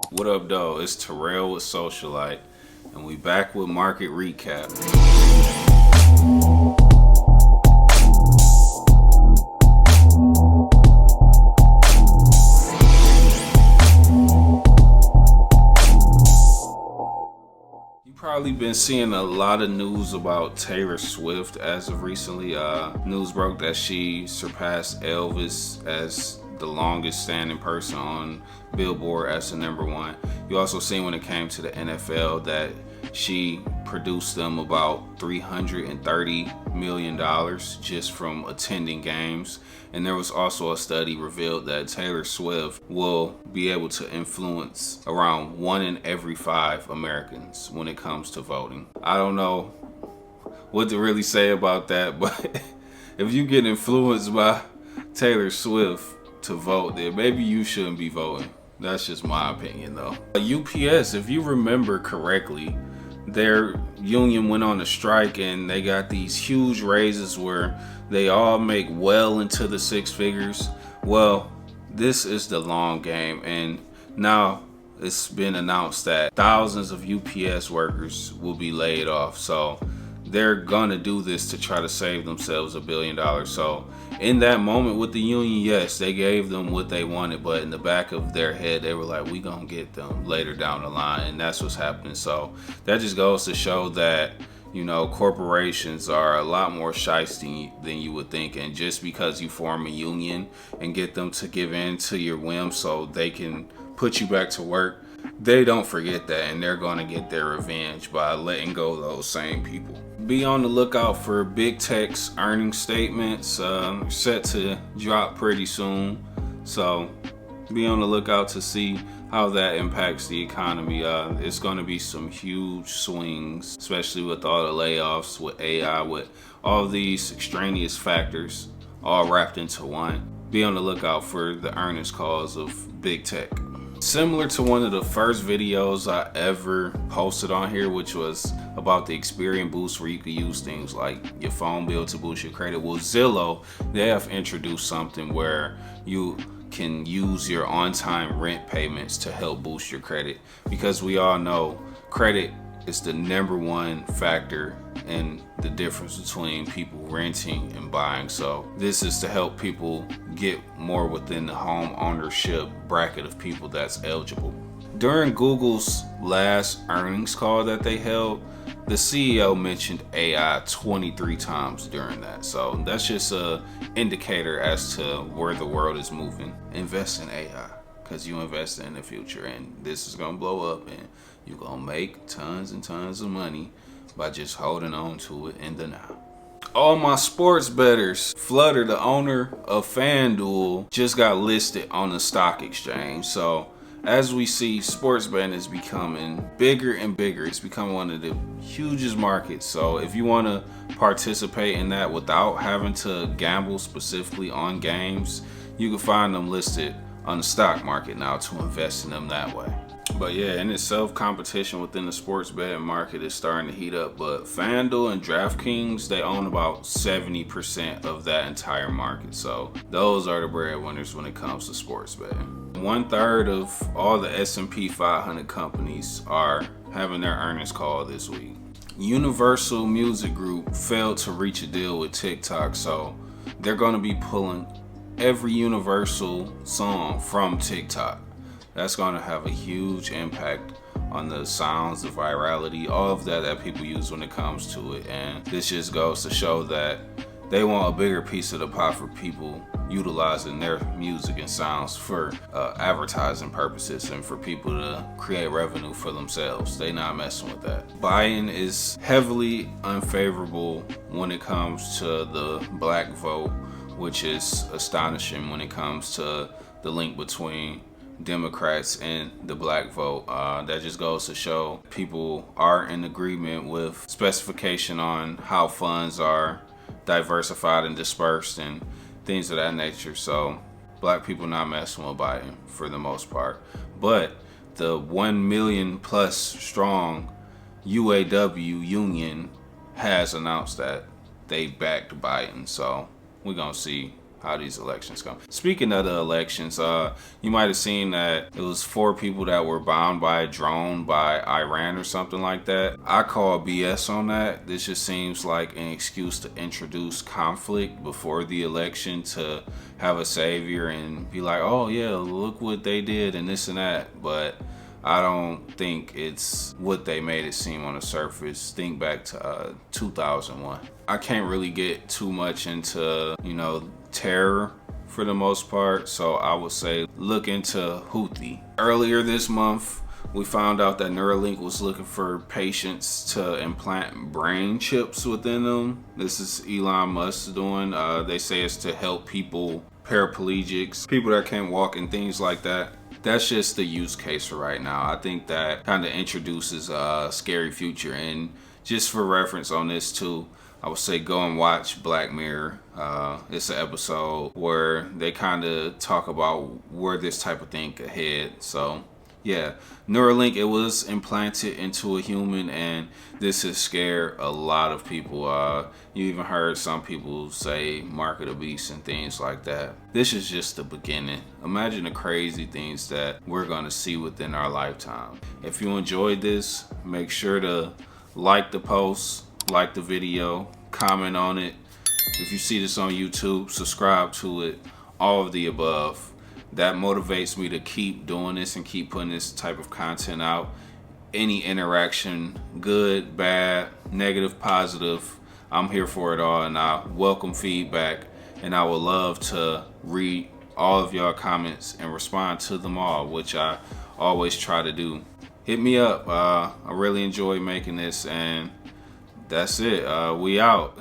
What up, though? It's Terrell with Socialite, and we back with Market Recap. You've probably been seeing a lot of news about Taylor Swift as of recently. News broke that she surpassed Elvis as the longest standing person on Billboard as the #1. You also seen when it came to the NFL that she produced them about $330 million just from attending games. And there was also a study revealed that Taylor Swift will be able to influence around 1 in every 5 Americans when it comes to voting. I don't know what to really say about that, but if you get influenced by Taylor Swift to vote, then maybe you shouldn't be voting. That's just my opinion, though. UPS, if you remember correctly, their union went on a strike and they got these huge raises where they all make well into the 6 figures. Well, this is the long game, and now it's been announced that thousands of UPS workers will be laid off. So they're gonna do this to try to save themselves $1 billion. So in that moment with the union, yes, they gave them what they wanted, but in the back of their head, they were like, we gonna get them later down the line, and that's what's happening. So that just goes to show that, you know, corporations are a lot more shiesty than you would think. And just because you form a union and get them to give in to your whim so they can put you back to work, they don't forget that, and they're going to get their revenge by letting go of those same people. Be on the lookout for big tech's earnings statements set to drop pretty soon. So be on the lookout to see how that impacts the economy. It's going to be some huge swings, especially with all the layoffs, with AI, with all these extraneous factors all wrapped into one. Be on the lookout for the earnings calls of big tech. Similar to one of the first videos I ever posted on here, which was about the Experian Boost, where you could use things like your phone bill to boost your credit. Well, Zillow, they have introduced something where you can use your on-time rent payments to help boost your credit, because we all know credit is the #1 factor in the difference between people renting and buying. So this is to help people get more within the home ownership bracket of people that's eligible. During Google's last earnings call that they held, the CEO mentioned AI 23 times during that. So that's just a indicator as to where the world is moving. Invest in AI, because you invest in the future, and this is gonna blow up, and you're gonna make tons and tons of money by just holding on to it in the now. All my sports bettors, Flutter, the owner of Fanduel, just got listed on the stock exchange. So as we see, sports betting is becoming bigger and bigger. It's becoming one of the hugest markets. So if you want to participate in that without having to gamble specifically on games, you can find them listed on the stock market now to invest in them that way. But yeah, in itself, competition within the sports betting market is starting to heat up. But FanDuel and DraftKings, they own about 70% of that entire market. So those are the breadwinners when it comes to sports betting. 1/3 of all the S&P 500 companies are having their earnings call this week. Universal Music Group failed to reach a deal with TikTok, so they're going to be pulling every Universal song from TikTok. That's going to have a huge impact on the sounds, the virality, all of that people use when it comes to it. And this just goes to show that they want a bigger piece of the pie for people utilizing their music and sounds for advertising purposes and for people to create revenue for themselves. They not messing with that. Biden is heavily unfavorable when it comes to the black vote, which is astonishing when it comes to the link between Democrats and the black vote. That just goes to show people are in agreement with specification on how funds are diversified and dispersed and things of that nature. So black people not messing with Biden for the most part. But the 1 million plus strong UAW union has announced that they backed Biden. So we're gonna see how these elections come. Speaking of the elections, you might have seen that it was 4 people that were bombed by a drone by Iran or something like that. I call BS on that. This just seems like an excuse to introduce conflict before the election to have a savior and be like, oh yeah, look what they did and this and that. But I don't think it's what they made it seem on the surface. Think back to 2001. I can't really get too much into, terror for the most part, so I would say look into Houthi. Earlier this month, we found out that Neuralink was looking for patients to implant brain chips within them. This is Elon Musk doing. They say it's to help people, paraplegics, people that can't walk and things like that. That's just the use case for right now. I think that kind of introduces a scary future. And just for reference on this too, I would say go and watch Black Mirror. It's an episode where they kind of talk about where this type of thing could head. So yeah, Neuralink, it was implanted into a human, and this has scared a lot of people. You even heard some people say mark of the beast and things like that. This is just the beginning. Imagine the crazy things that we're gonna see within our lifetime. If you enjoyed this, make sure to like the post, like the video, comment on it. If you see this on YouTube, subscribe to it, all of the above. That motivates me to keep doing this and keep putting this type of content out. Any interaction, good, bad, negative, positive, I'm here for it all, and I welcome feedback, and I would love to read all of y'all comments and respond to them all, which I always try to do. Hit me up. I really enjoy making this, and that's it. We out.